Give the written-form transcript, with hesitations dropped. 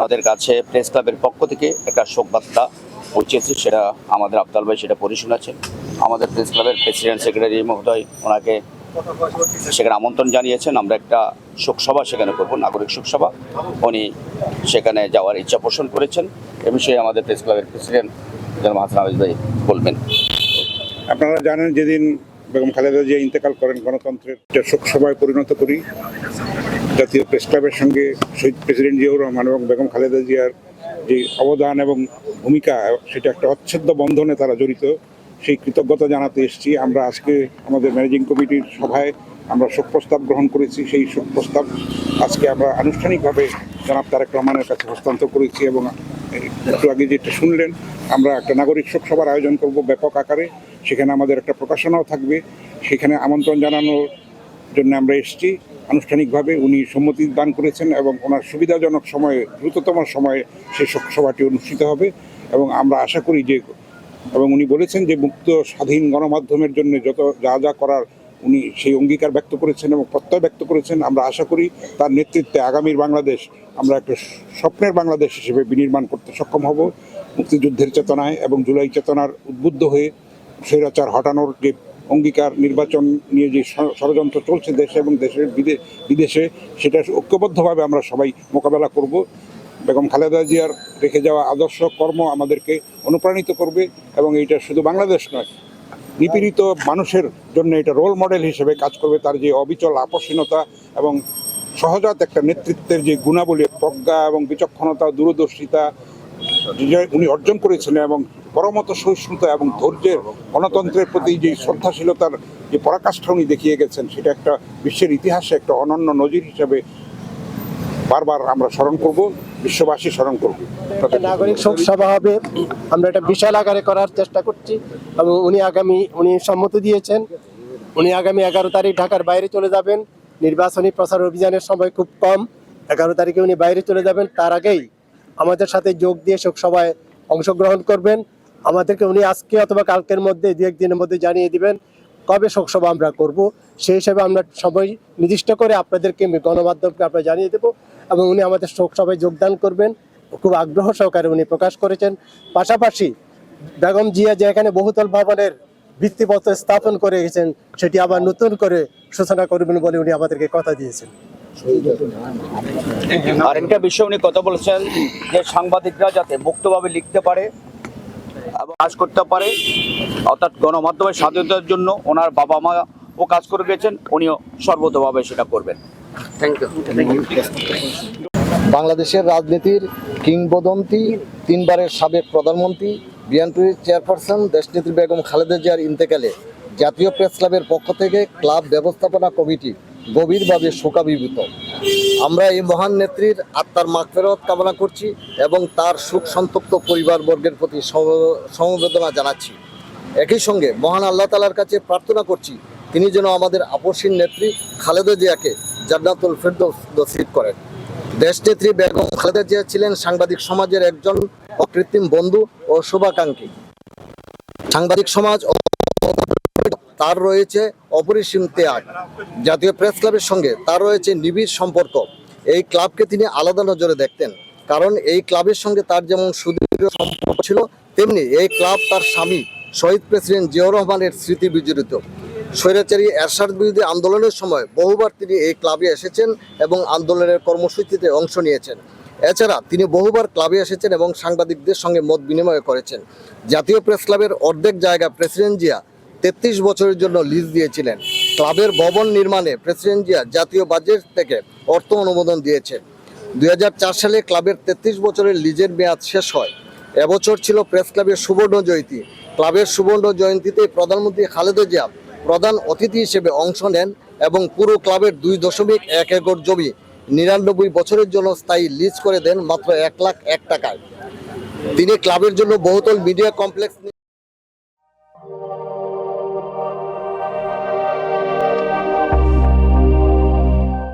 তাদের কাছে প্রেস ক্লাবের পক্ষ থেকে একটা শোকবার্তা পৌঁছেছে, সেটা আমাদের আফতাল ভাই সেটা পড়ে শোনাচ্ছেন। আমাদের প্রেস ক্লাবের প্রেসিডেন্ট সেক্রেটারি মহোদয় ওনাকে সেখানে আমন্ত্রণ জানিয়েছেন। আমরা একটা শোকসভা সেখানে করব, নাগরিক শোকসভা। উনি সেখানে যাওয়ার ইচ্ছা পোষণ করেছেন। এ বিষয়ে আমাদের প্রেস ক্লাবের প্রেসিডেন্ট জনাব হাসান হাফিজ ভাই বলবেন। আপনারা জানেন, যেদিন বেগম খালেদা জিয়া ইন্তেকাল করেন, গণতন্ত্রের একটা শোকসভায় পরিণত করি। জাতীয় প্রেস ক্লাবের সঙ্গে শহীদ প্রেসিডেন্ট জিয়াউর রহমান এবং বেগম খালেদা জিয়ার যে অবদান এবং ভূমিকা, সেটা একটা অচ্ছেদ্য বন্ধনে তারা জড়িত। সেই কৃতজ্ঞতা জানাতে এসেছি। আমরা আজকে আমাদের ম্যানেজিং কমিটির সভায় আমরা শোক প্রস্তাব গ্রহণ করেছি। সেই শোক প্রস্তাব আজকে আমরা আনুষ্ঠানিকভাবে জনাব তারেক রহমানের কাছে হস্তান্তর করেছি এবং একটু আগে যেটা শুনলেন, আমরা একটা নাগরিক শোক সভার আয়োজন করব ব্যাপক আকারে। সেখানে আমাদের একটা প্রকাশনাও থাকবে। সেখানে আমন্ত্রণ জানানোর জন্য আমরা এসেছি আনুষ্ঠানিকভাবে। উনি সম্মতি দান করেছেন এবং ওনার সুবিধাজনক সময়ে, দ্রুততম সময়ে সেই শোক সভাটি অনুষ্ঠিত হবে। এবং আমরা আশা করি যে, এবং উনি বলেছেন যে মুক্ত স্বাধীন গণমাধ্যমের জন্য যত যা যা করার উনি সেই অঙ্গীকার ব্যক্ত করেছেন এবং প্রত্যয় ব্যক্ত করেছেন। আমরা আশা করি তার নেতৃত্বে আগামীর বাংলাদেশ আমরা একটা স্বপ্নের বাংলাদেশ হিসেবে বিনির্মাণ করতে সক্ষম হব। মুক্তিযুদ্ধের চেতনায় এবং জুলাই চেতনার উদ্বুদ্ধ হয়ে স্বৈরাচার হটানোর যে অঙ্গীকার, নির্বাচন নিয়ে যে ষড়যন্ত্র চলছে দেশে এবং দেশের বিদেশে, সেটা ঐক্যবদ্ধভাবে আমরা সবাই মোকাবেলা করব। বেগম খালেদা জিয়ার রেখে যাওয়া আদর্শ কর্ম আমাদেরকে অনুপ্রাণিত করবে এবং এইটা শুধু বাংলাদেশ নয়, নিপীড়িত মানুষের জন্য এটা রোল মডেল হিসেবে কাজ করবে। তার যে অবিচল আপসীনতা এবং সহজাত একটা নেতৃত্বের যে গুণাবলী, প্রজ্ঞা এবং বিচক্ষণতা, দূরদর্শিতা উনি অর্জন করেছিলেন এবং পরমত সহিষ্ণুতা এবং ধৈর্যের, গণতন্ত্রের প্রতি যে শ্রদ্ধাশীলতার যে পরাকাষ্ঠা উনি দেখিয়ে গেছেন, সেটা একটা বিশ্বের ইতিহাসে একটা অনন্য নজির হিসেবে বারবার আমরা স্মরণ করব, বিশ্ববাসী স্মরণ করব। নাগরিক শোক সভা হবে, আমরা এটা বিশাল আকারে করার চেষ্টা করছি এবং উনি সম্মতি দিয়েছেন। উনি আগামী 11 তারিখ ঢাকার বাইরে চলে যাবেন। নির্বাচনী প্রচার অভিযানের সময় খুব কম, 11 তারিখে উনি বাইরে চলে যাবেন। তার আগেই আমাদের সাথে যোগ দিয়ে শোক সভায় অংশগ্রহণ করবেন। আমাদেরকে উনি আজকে অথবা কালকের মধ্যে, 2-1 দিনের মধ্যে জানিয়ে দিবেন কবে শোক সভা আমরা করব। সেই হিসাবে আমরা সবাই নির্দিষ্ট করে আপনাদেরকে, গণমাধ্যমকে আমরা জানিয়ে দেব এবং উনি আমাদের শোক সভায় যোগদান করবেন। খুব আগ্রহ সহকারে উনি প্রকাশ করেছেন। পাশাপাশি বেগম জিয়া যে এখানে বহুতল ভবনের ভিত্তিপত্র স্থাপন করে গেছেন, সেটি আবার নতুন করে সূচনা করবেন বলে উনি আমাদেরকে কথা দিয়েছেন। আর একটা বিষয় উনি কথা বলেছেন যে সাংবাদিকরা যাতে মুক্তভাবে লিখতে পারে এবং কাজ করতে পারে, অর্থাৎ গণমাধ্যমের স্বাধীনতার জন্য ওনার বাবা মা ও কাজ করে গেছেন, উনিও সর্বতভাবে সেটা করবেন। Thank you. বাংলাদেশের রাজনীতির কিংবদন্তি, 3 বারের সাবেক প্রধানমন্ত্রী, বিএনপির চেয়ারপারসন দেশনেত্রী বেগম খালেদা জিয়ার ইন্তেকালে জাতীয় প্রেস ক্লাবের পক্ষ থেকে ক্লাব ব্যবস্থাপনা কমিটি গভীরভাবে শোকাভিভূত। আমরা এই মহান নেত্রীর আত্মার মাগফিরাত কামনা করছি এবং তার সুখ সন্তপ্ত পরিবারবর্গের প্রতি সমবেদনা জানাচ্ছি। একই সঙ্গে মহান আল্লাহ তাআলার কাছে প্রার্থনা করছি তিনি যেন আমাদের আপসীন নেত্রী খালেদা জিয়াকে জান্নাতুল ফেরদৌস নসিব করেন। দেশনেত্রী বেগম খালেদা জিয়া ছিলেন সাংবাদিক সমাজের একজন অকৃত্রিম বন্ধু ও শুভাকাঙ্ক্ষী। সাংবাদিক সমাজ তার রয়েছে অপরিসীম ত্যাগ। জাতীয় প্রেস ক্লাবের সঙ্গে তার রয়েছে নিবিড় সম্পর্ক। এই ক্লাবকে তিনি আলাদা নজরে দেখতেন, কারণ এই ক্লাবের সঙ্গে তার যেমন সুদৃঢ় সম্পর্ক ছিল, তেমনি এই ক্লাব তার স্বামী শহীদ প্রেসিডেন্ট জিয়াউর রহমানের স্মৃতি বিজড়িত। স্বৈরাচারী এরশাদ বিরোধী আন্দোলনের সময় বহুবার তিনি এই ক্লাবে এসেছেন এবং আন্দোলনের কর্মসূচিতে অংশ নিয়েছেন। এছাড়া তিনি বহুবার ক্লাবে এসেছেন এবং সাংবাদিকদের সঙ্গে মত বিনিময় করেছেন। জাতীয় প্রেস ক্লাবের অর্ধেক জায়গা প্রেসিডেন্ট জিয়া 33 বছরের জন্য লিজ দিয়েছিলেন। ক্লাবের ভবন নির্মাণে প্রেসিডেন্ট জিয়া জাতীয় বাজেট থেকে অর্থ অনুমোদন দিয়েছেন। 2004 সালে ক্লাবের 33 বছরের লিজের মেয়াদ শেষ হয়। এবছর ছিল প্রেস ক্লাবের সুবর্ণ জয়ন্তী। ক্লাবের সুবর্ণ জয়ন্তীতে প্রধানমন্ত্রী খালেদা জিয়া প্রধান অতিথি হিসেবে অংশ নেন এবং পুরো ক্লাবের 2.1 একর জমি 99 বছরের জন্য স্থায়ী লিজ করে দেন মাত্র 1,01,000 টাকায়। তিনি ক্লাবের জন্য বহুতল মিডিয়া কমপ্লেক্স